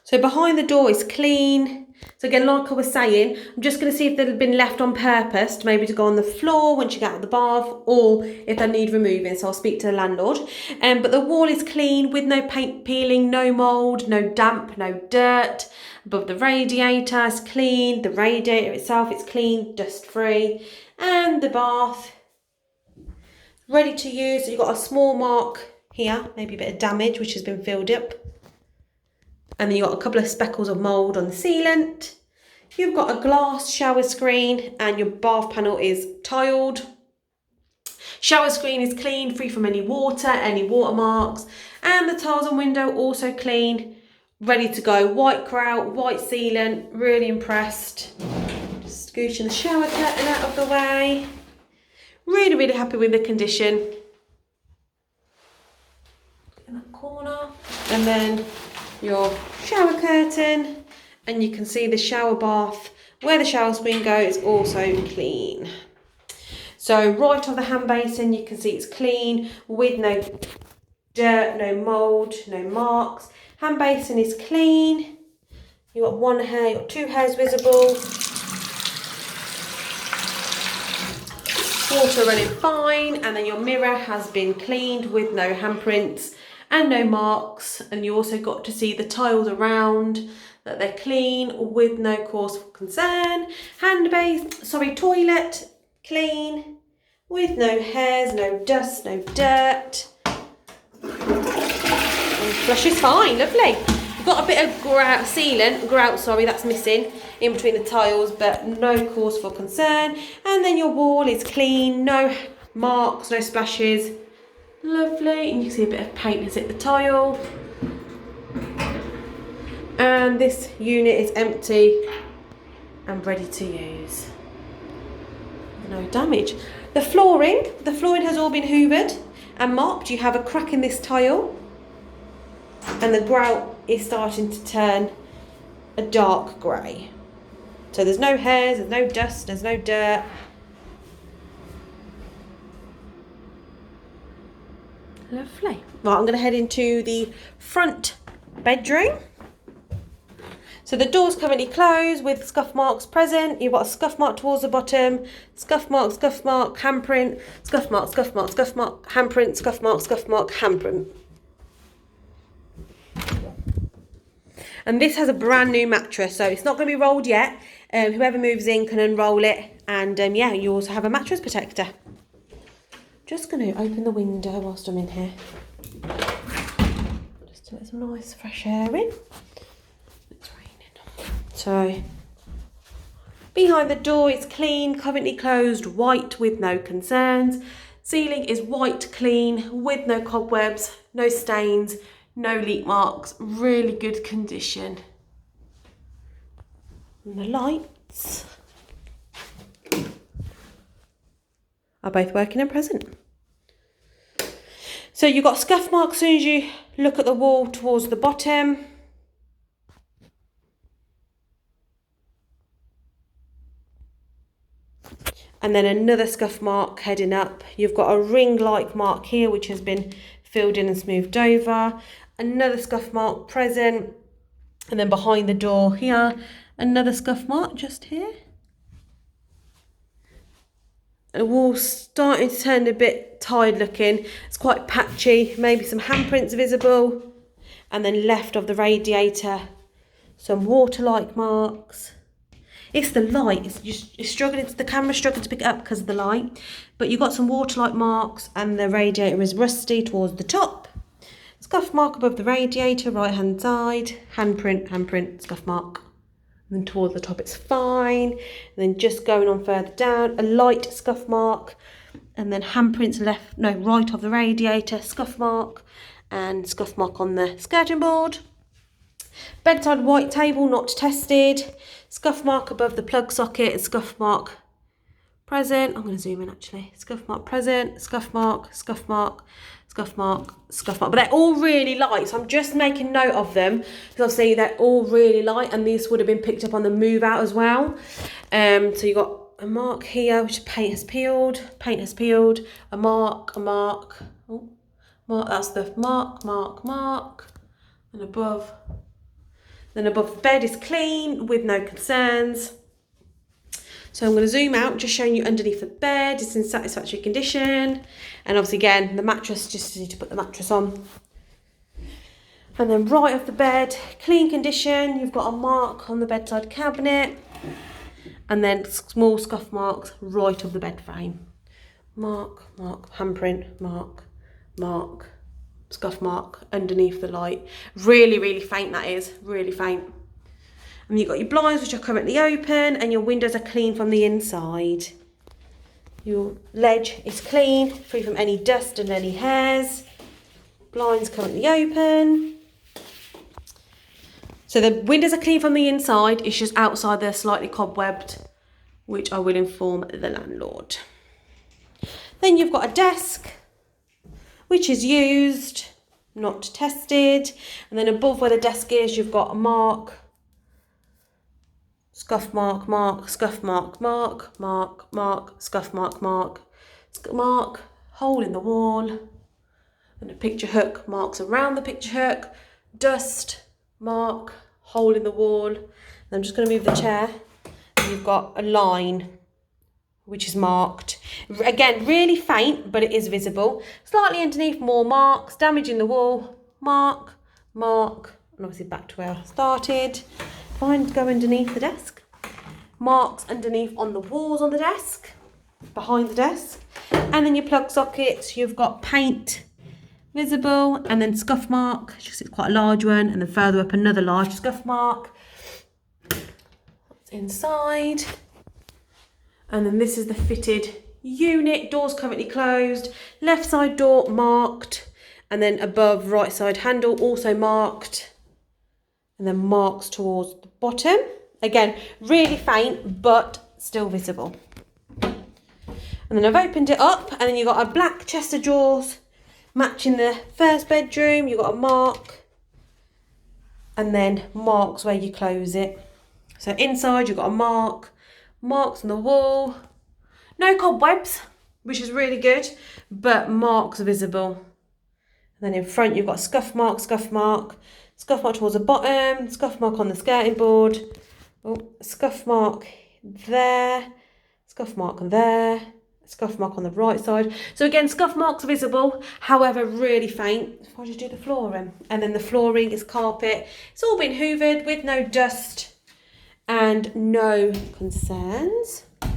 So behind the door is clean. So again, like I was saying, I'm just going to see if they've been left on purpose, maybe to go on the floor once you get out of the bath, or if they need removing. So I'll speak to the landlord. But the wall is clean with no paint peeling, no mould, no damp, no dirt. Above the radiator is clean. The radiator itself is clean, dust free. And the bath, ready to use. So you've got a small mark here, maybe a bit of damage, which has been filled up. And then you've got a couple of speckles of mould on the sealant. You've got a glass shower screen and your bath panel is tiled. Shower screen is clean, free from any water, any watermarks. And the tiles and window also clean, ready to go. White grout, white sealant, really impressed. Just scooching the shower curtain out of the way. Really, really happy with the condition. In that corner. And then your shower curtain, and you can see the shower bath where the shower screen goes is also clean. So right off the hand basin, you can see it's clean with no dirt, no mould, no marks. Hand basin is clean. You've got one hair, you've got two hairs visible. Water running fine, and then your mirror has been cleaned with no handprints and no marks, and you also got to see the tiles around, that they're clean with no cause for concern. Toilet clean with no hairs, no dust, no dirt. And flush is fine, lovely. You've got a bit of grout, that's missing in between the tiles, but no cause for concern. And then your wall is clean, no marks, no splashes. Lovely, and you can see a bit of paint has hit the tile. And this unit is empty and ready to use. No damage. The flooring has all been hoovered and mopped. You have a crack in this tile, and the grout is starting to turn a dark grey. So there's no hairs, there's no dust, there's no dirt. Lovely. Right, I'm going to head into the front bedroom. So the door's currently closed with scuff marks present. You've got a scuff mark towards the bottom, scuff mark, handprint, scuff mark, handprint, scuff mark, handprint. And this has a brand new mattress, so it's not going to be rolled yet. Whoever moves in can unroll it, and yeah, you also have a mattress protector. Just going to open the window whilst I'm in here, just to let some nice fresh air in. It's raining. So behind the door it's clean, currently closed, white with no concerns. Ceiling is white clean with no cobwebs, no stains, no leak marks, really good condition. And the lights are both working and present. So you've got scuff marks as soon as you look at the wall towards the bottom. And then another scuff mark heading up. You've got a ring-like mark here which has been filled in and smoothed over. Another scuff mark present. And then behind the door here, another scuff mark just here. The wall's starting to turn a bit tired looking. It's quite patchy, maybe some handprints visible. And then left of the radiator, some water-like marks. It's the light, it's struggling, the camera's struggling to pick it up because of the light. But you've got some water-like marks, and the radiator is rusty towards the top. Scuff mark above the radiator, right-hand side. Handprint, scuff mark. And then towards the top it's fine. And then just going on further down, a light scuff mark. And then handprints right of the radiator, scuff mark. And scuff mark on the skirting board. Bedside white table, not tested. Scuff mark above the plug socket, scuff mark present. I'm going to zoom in actually. Scuff mark present, scuff mark, scuff mark, scuff mark, scuff mark. But they're all really light, so I'm just making note of them because obviously they're all really light, and these would have been picked up on the move out as well. So you got a mark here, which paint has peeled, a mark, that's the mark, and above Then above the bed is clean with no concerns. So I'm going to zoom out, just showing you underneath the bed. It's in satisfactory condition. And obviously again, the mattress, just need to put the mattress on. And then right off the bed, clean condition. You've got a mark on the bedside cabinet. And then small scuff marks right of the bed frame. Mark, mark, handprint, mark, mark, scuff mark underneath the light. Really, really faint that is, really faint. And you've got your blinds, which are currently open, and your windows are clean from the inside. Your ledge is clean, free from any dust and any hairs. Blinds currently open. So the windows are clean from the inside, it's just outside they're slightly cobwebbed, which I will inform the landlord. Then you've got a desk, which is used, not tested. And then above where the desk is, you've got a mark, scuff mark, mark, scuff mark, mark, mark, mark, scuff mark, mark, mark, hole in the wall. And a picture hook, marks around the picture hook, dust, mark, hole in the wall. And I'm just going to move the chair. And you've got a line, which is marked. Again, really faint, but it is visible. Slightly underneath, more marks, damage in the wall, mark, mark, and obviously back to where I started. Fine to go underneath the desk. Marks underneath on the walls on the desk, behind the desk. And then your plug sockets, you've got paint visible, and then scuff mark, it's quite a large one, and then further up another large scuff mark. That's inside. And then this is the fitted unit. Door's currently closed. Left side door marked. And then above, right side handle also marked. And then marks towards the bottom. Again, really faint, but still visible. And then I've opened it up, and then you've got a black chest of drawers matching the first bedroom. You've got a mark. And then marks where you close it. So inside, you've got a mark. Marks on the wall, no cobwebs, which is really good, but marks are visible. And then in front you've got scuff mark, scuff mark, scuff mark towards the bottom, scuff mark on the skirting board, scuff mark there, scuff mark there, scuff mark on the right side. So again, scuff marks are visible, however really faint. If I just do the flooring, and then the flooring is carpet. It's all been hoovered with no dust and no concerns. So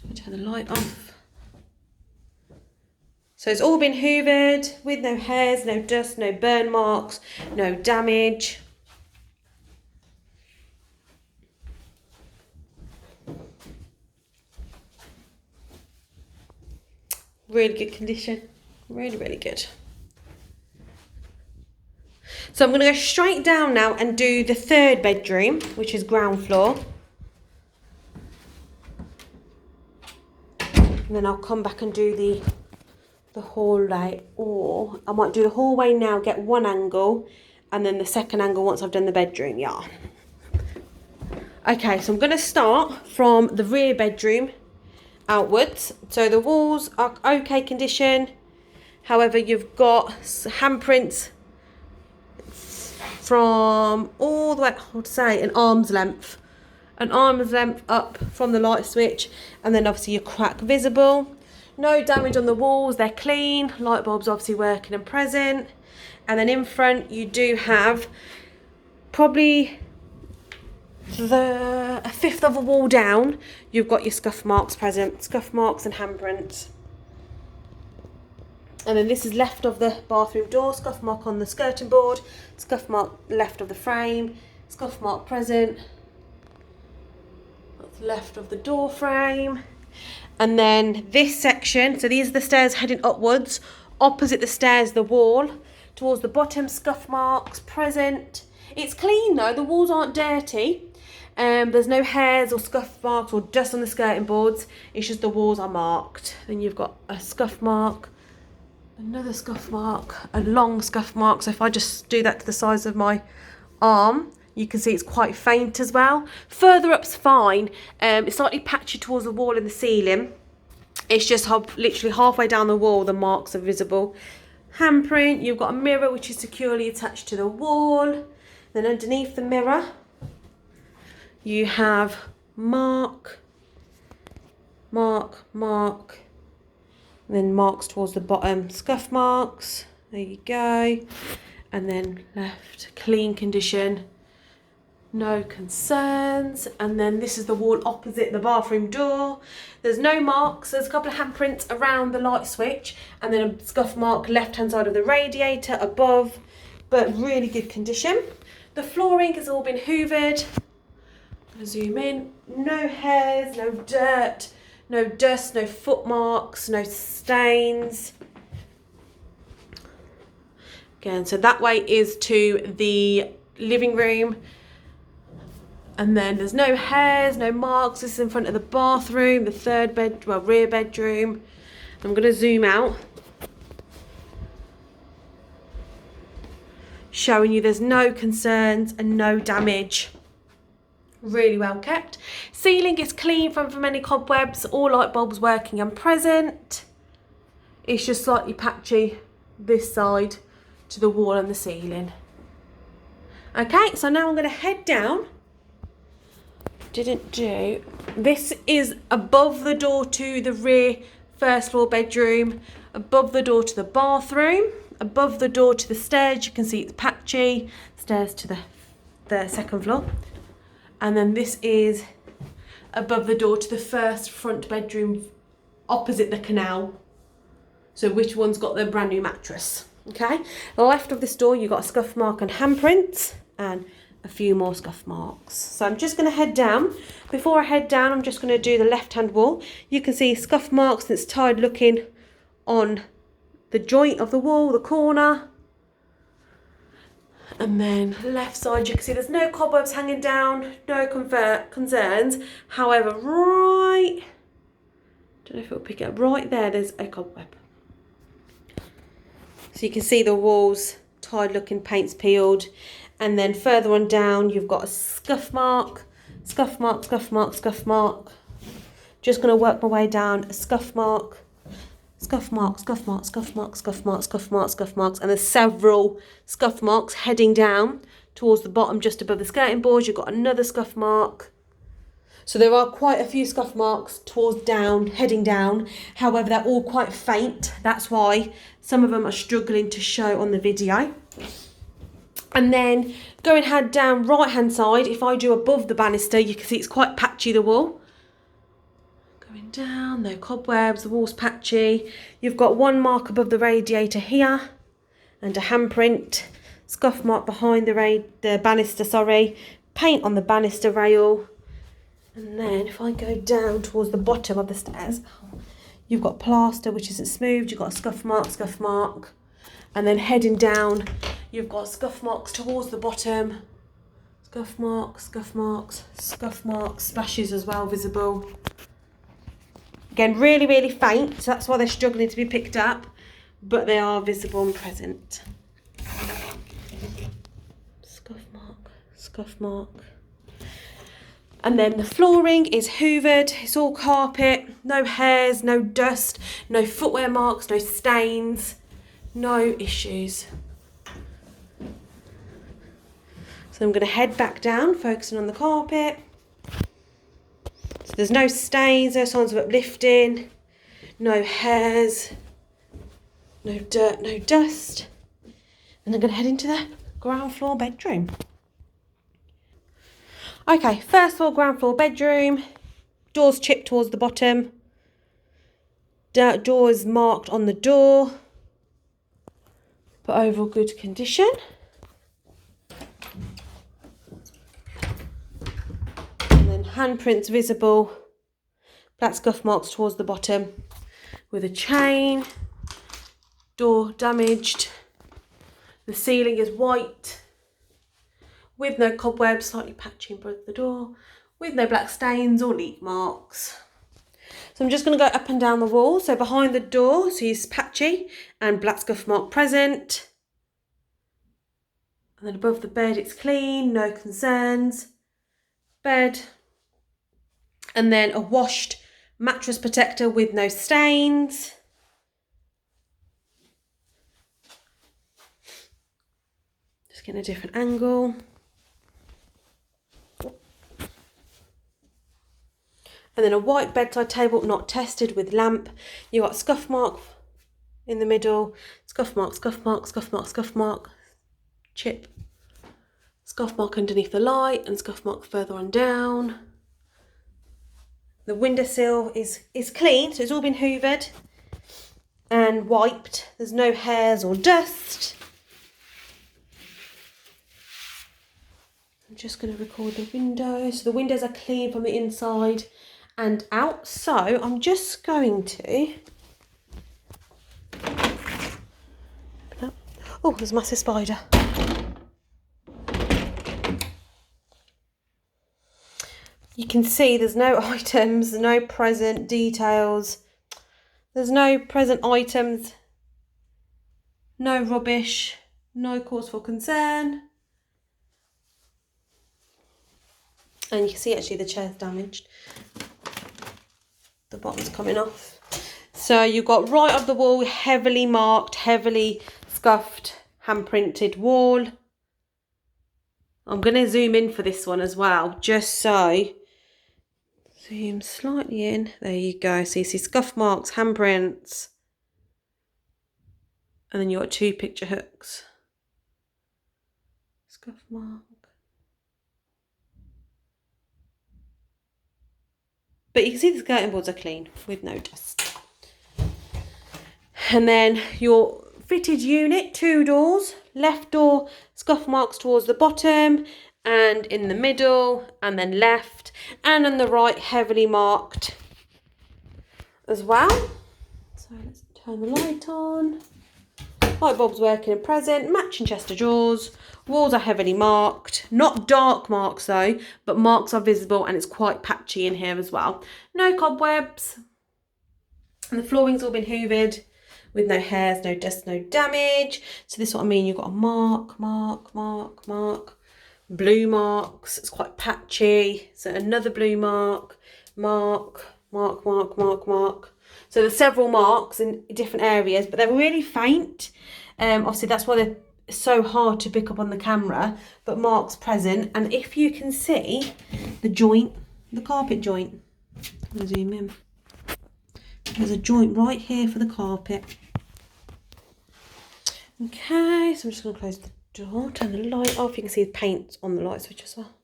I'll turn the light off. So it's all been hoovered with no hairs, no dust, no burn marks, no damage. Really good condition, really, really good. So I'm going to go straight down now and do the third bedroom, which is ground floor. And then I'll come back and do the hallway, or I might do the hallway now, get one angle, and then the second angle once I've done the bedroom, yeah. Okay, so I'm going to start from the rear bedroom outwards. So the walls are okay condition. However, you've got handprints from all the way, I would say an arm's length up from the light switch, and then obviously your crack visible. No damage on the walls, they're clean. Light bulbs obviously working and present. And then in front you do have probably a fifth of a wall down. You've got your scuff marks present, scuff marks and handprints. And then this is left of the bathroom door, scuff mark on the skirting board, scuff mark left of the frame, scuff mark present. That's left of the door frame. And then this section, so these are the stairs heading upwards, opposite the stairs, the wall, towards the bottom, scuff marks present. It's clean though, the walls aren't dirty. There's no hairs or scuff marks or dust on the skirting boards, it's just the walls are marked. Then you've got a scuff mark, another scuff mark, a long scuff mark. So if I just do that to the size of my arm, you can see it's quite faint as well. Further up's fine. It's slightly patchy towards the wall and the ceiling. It's just literally halfway down the wall the marks are visible. handprint. You've got a mirror which is securely attached to the wall. Then underneath the mirror, you have mark, mark, mark, and then marks towards the bottom, scuff marks. There you go. And then left, clean condition, no concerns. And then this is the wall opposite the bathroom door. There's no marks. There's a couple of handprints around the light switch, and then a scuff mark left hand side of the radiator above, but really good condition. The flooring has all been hoovered. I'm gonna zoom in. No hairs, no dirt, no dust, no foot marks, no stains. Again, so that way is to the living room. And then there's no hairs, no marks. This is in front of the bathroom, the rear bedroom. I'm going to zoom out, showing you there's no concerns and no damage. Really well kept. Ceiling is clean from any cobwebs. All light bulbs working and present. It's just slightly patchy this side to the wall and the ceiling. Okay, so now I'm going to head down. This is above the door to the rear first floor bedroom, above the door to the bathroom, above the door to the stairs. You can see it's patchy. Stairs to the second floor. And then this is above the door to the first front bedroom opposite the canal. So which one's got the brand new mattress? Okay, the left of this door you've got a scuff mark and handprint and a few more scuff marks. So I'm just going to head down. Before I head down, I'm just going to do the left hand wall. You can see scuff marks that's tied looking on the joint of the wall, the corner. And then left side, you can see there's no cobwebs hanging down, no concerns. However, don't know if it'll pick it up, right there, there's a cobweb. So you can see the walls, tied looking, paint's peeled. And then further on down, you've got a scuff mark, scuff mark, scuff mark, scuff mark. Just going to work my way down, a scuff mark, scuff mark, scuff mark, scuff mark, scuff mark, scuff mark, scuff marks. And there's several scuff marks heading down towards the bottom, just above the skirting boards. You've got another scuff mark. So there are quite a few scuff marks towards down, heading down. However, they're all quite faint. That's why some of them are struggling to show on the video. And then going head down right hand side, if I do above the banister, you can see it's quite patchy, the wall. Going down, no cobwebs, the wall's patchy. You've got one mark above the radiator here and a handprint, scuff mark behind the banister, paint on the banister rail. And then if I go down towards the bottom of the stairs, you've got plaster which isn't smoothed, you've got a scuff mark. And then heading down, you've got scuff marks towards the bottom. Scuff marks, scuff marks, scuff marks, splashes as well visible. Again, really, really faint, so that's why they're struggling to be picked up, but they are visible and present. Scuff mark, scuff mark. And then the flooring is hoovered, it's all carpet, no hairs, no dust, no footwear marks, no stains, no issues. So I'm going to head back down, focusing on the carpet. So there's no stains, no signs of uplifting, no hairs, no dirt, no dust. And I'm going to head into the ground floor bedroom. Okay, first floor, ground floor bedroom. Doors chipped towards the bottom. Door is marked on the door, but overall good condition. And then handprints visible. Black scuff marks towards the bottom with a chain. Door damaged. The ceiling is white, with no cobwebs, slightly patchy in front of the door, with no black stains or leak marks. So I'm just going to go up and down the wall. So behind the door, so it's patchy and black scuff mark present. And then above the bed, it's clean, no concerns. Bed. And then a washed mattress protector with no stains. Getting a different angle. And then a white bedside table, not tested, with lamp. You got scuff mark in the middle, scuff mark, scuff mark, scuff mark, scuff mark, chip, scuff mark underneath the light, and scuff mark further on down. The windowsill is clean, so it's all been hoovered and wiped. There's no hairs or dust. I'm just going to record the windows. So the windows are clean from the inside and out. So I'm just going to... Oh, there's a massive spider. You can see there's no items, no present details. There's no present items, no rubbish, no cause for concern. And you can see actually the chair's damaged. The bottom's coming off. So you've got right of the wall, heavily marked, heavily scuffed, hand printed wall. I'm going to zoom in for this one as well, just so. Zoom slightly in. There you go. So you see scuff marks, handprints. And then you've got 2 picture hooks. Scuff mark. But you can see the skirting boards are clean with no dust. And then your fitted unit, 2 doors. Left door, scuff marks towards the bottom and in the middle, and then left, and on the right, heavily marked as well. So let's turn the light on. Light bulb's working and present, matching chest of drawers. Walls are heavily marked, not dark marks though, but marks are visible, and it's quite patchy in here as well. No cobwebs, and the flooring's all been hoovered with no hairs, no dust, no damage. So this is what I mean, you've got a mark, mark, mark, mark. Blue marks, it's quite patchy. So another blue mark, mark, mark, mark, mark, mark. So there's several marks in different areas, but they're really faint. Obviously that's why they're so hard to pick up on the camera, but marks present. And if you can see the joint, the carpet joint, I'm gonna zoom in. There's a joint right here for the carpet. Okay, so I'm just gonna close the door, turn the light off. You can see the paint on the light switch as well.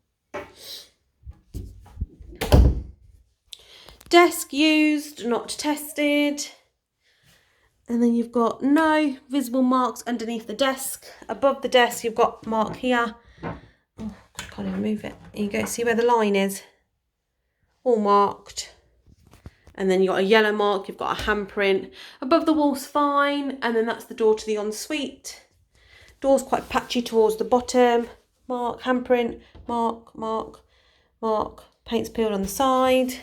Desk used, not tested. And then you've got no visible marks underneath the desk. Above the desk, you've got mark here. Oh, can't even move it. Here you go, see where the line is? All marked. And then you've got a yellow mark, you've got a handprint. Above the wall's fine, and then that's the door to the ensuite. Door's quite patchy towards the bottom. Mark, handprint, mark, mark, mark. Paint's peeled on the side.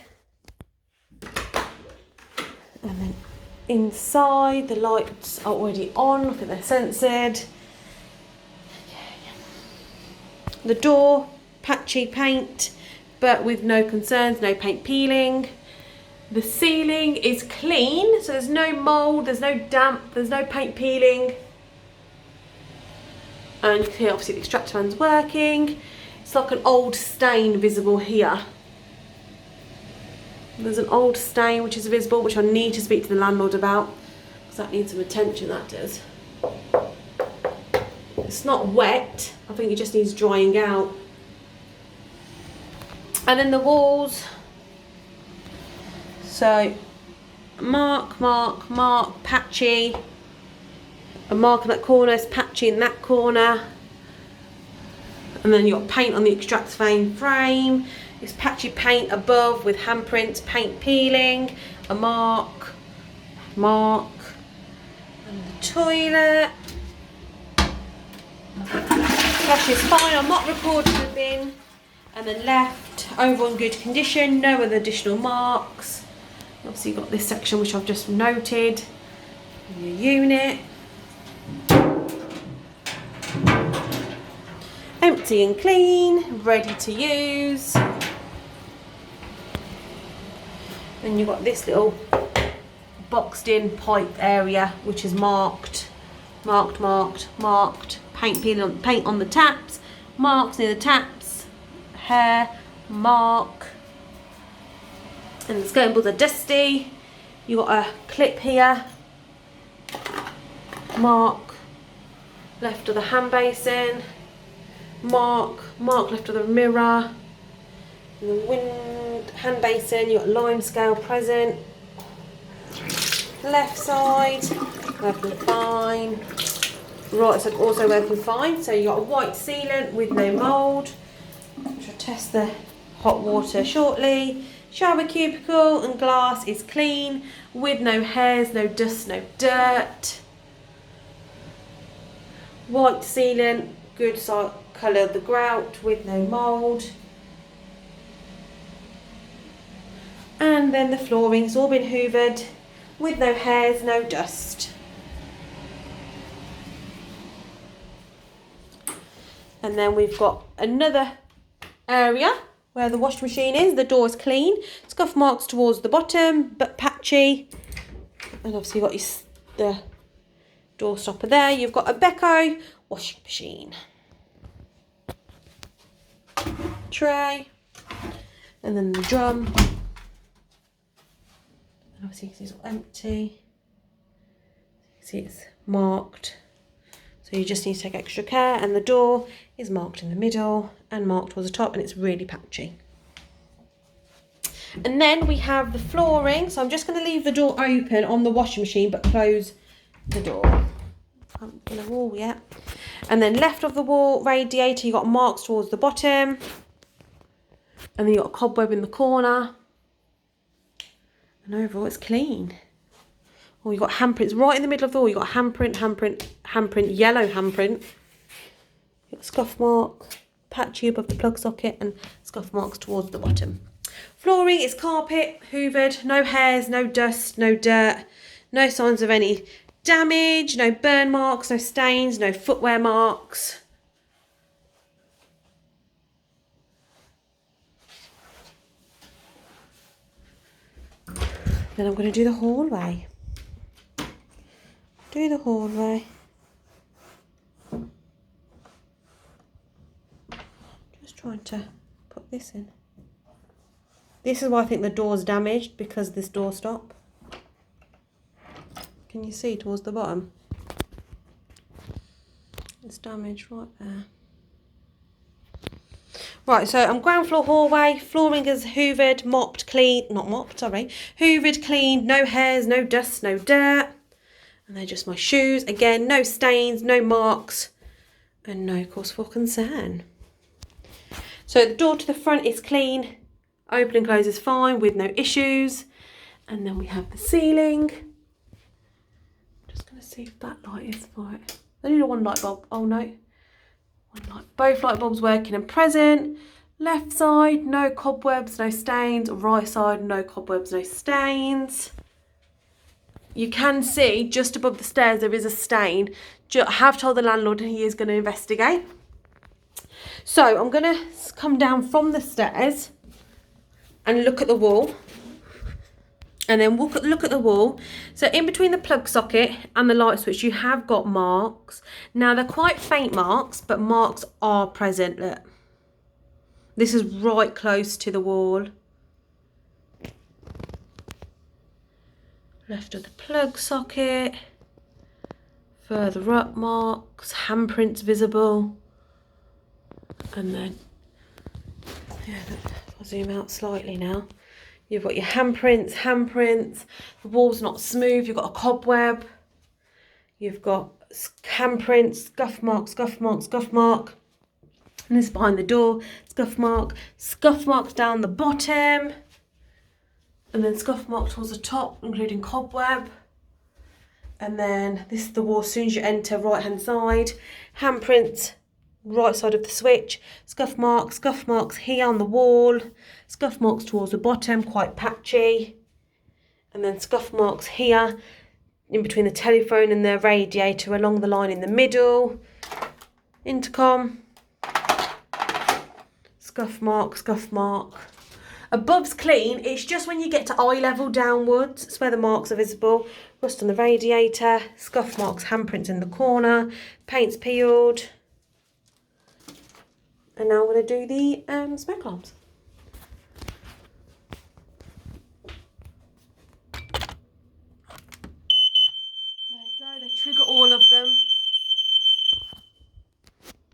And then inside, the lights are already on. Look at they're censored. The door, patchy paint, but with no concerns, no paint peeling. The ceiling is clean, so there's no mould, there's no damp, there's no paint peeling. And you can see obviously the extractor fan's working. It's like an old stain visible here. There's an old stain which is visible, which I need to speak to the landlord about, because that needs some attention, that does. It's not wet, I think it just needs drying out. And then the walls, so mark, mark, mark, patchy. A mark in that corner, it's patchy in that corner. And then you've got paint on the extractor fan frame. It's patchy paint above with handprints, paint peeling, a mark, mark, and the toilet. Flush is fine, I'm not recording the bin. And then left, overall in good condition, no other additional marks. Obviously you've got this section which I've just noted, your unit. Empty and clean, ready to use. And you've got this little boxed in pipe area which is marked, marked, marked, marked, paint on the taps, marks near the taps, hair, mark. And the skirting boards are dusty. You got a clip here, mark left of the hand basin, mark left of the mirror. And the hand basin, you got lime scale present. Left side, working fine. Right side also working fine. So you got a white sealant with no mould. Which I'll test the hot water shortly. Shower cubicle and glass is clean with no hairs, no dust, no dirt. White sealant, good colour of the grout with no mould. And then the flooring's all been hoovered with no hairs, no dust. And then we've got another area where the washing machine is. The door is clean. Scuff marks towards the bottom, but patchy. And obviously you've got the door stopper there. You've got a Beko washing machine tray. And then the drum. And obviously you can see it's all empty. You can see it's marked. So you just need to take extra care. And the door is marked in the middle and marked towards the top, and it's really patchy. And then we have the flooring. So I'm just going to leave the door open on the washing machine, but close the door. Haven't in the wall yet. And then left of the wall radiator, you got marks towards the bottom. And then you got a cobweb in the corner. And overall it's clean. Oh, you got handprints right in the middle of the wall. You got handprint, yellow handprint. You got scuff mark, patchy above the plug socket, and scuff marks towards the bottom. Flooring is carpet, hoovered, no hairs, no dust, no dirt, no signs of any damage, no burn marks, no stains, no footwear marks. Then I'm going to do the hallway. Do the hallway. Just trying to put this in. This is why I think the door's damaged, because this door stop. Can you see towards the bottom? It's damaged right there. Right, so I'm ground floor hallway. Flooring is hoovered, mopped, clean. Not mopped, sorry. Hoovered, cleaned, no hairs, no dust, no dirt. And they're just my shoes. Again, no stains, no marks, and no cause for concern. So the door to the front is clean. Open and close is fine with no issues. And then we have the ceiling. Just going to see if that light is for it. I need a one light bulb. Oh no. One light. Both light bulbs working and present. Left side, no cobwebs, no stains. Right side, no cobwebs, no stains. You can see just above the stairs there is a stain. I have told the landlord he is going to investigate. So I'm going to come down from the stairs and look at the wall. And then we'll look at the wall. So in between the plug socket and the light switch, you have got marks. Now they're quite faint marks, but marks are present. Look. This is right close to the wall. Left of the plug socket. Further up marks, handprints visible. And then, yeah, I'll zoom out slightly now. You've got your handprints. The wall's not smooth. You've got a cobweb. You've got handprints, scuff mark, scuff mark, scuff mark. And this is behind the door, scuff marks down the bottom. And then scuff mark towards the top, including cobweb. And then this is the wall as soon as you enter, right hand side. Handprints, right side of the switch. Scuff marks here on the wall. Scuff marks towards the bottom, quite patchy. And then scuff marks here, in between the telephone and the radiator, along the line in the middle. Intercom. Scuff mark. Above's clean, it's just when you get to eye level downwards, it's where the marks are visible. Rust on the radiator, scuff marks, handprints in the corner, paint's peeled. And now we're going to do the smoke alarms. There you go, they trigger all of them.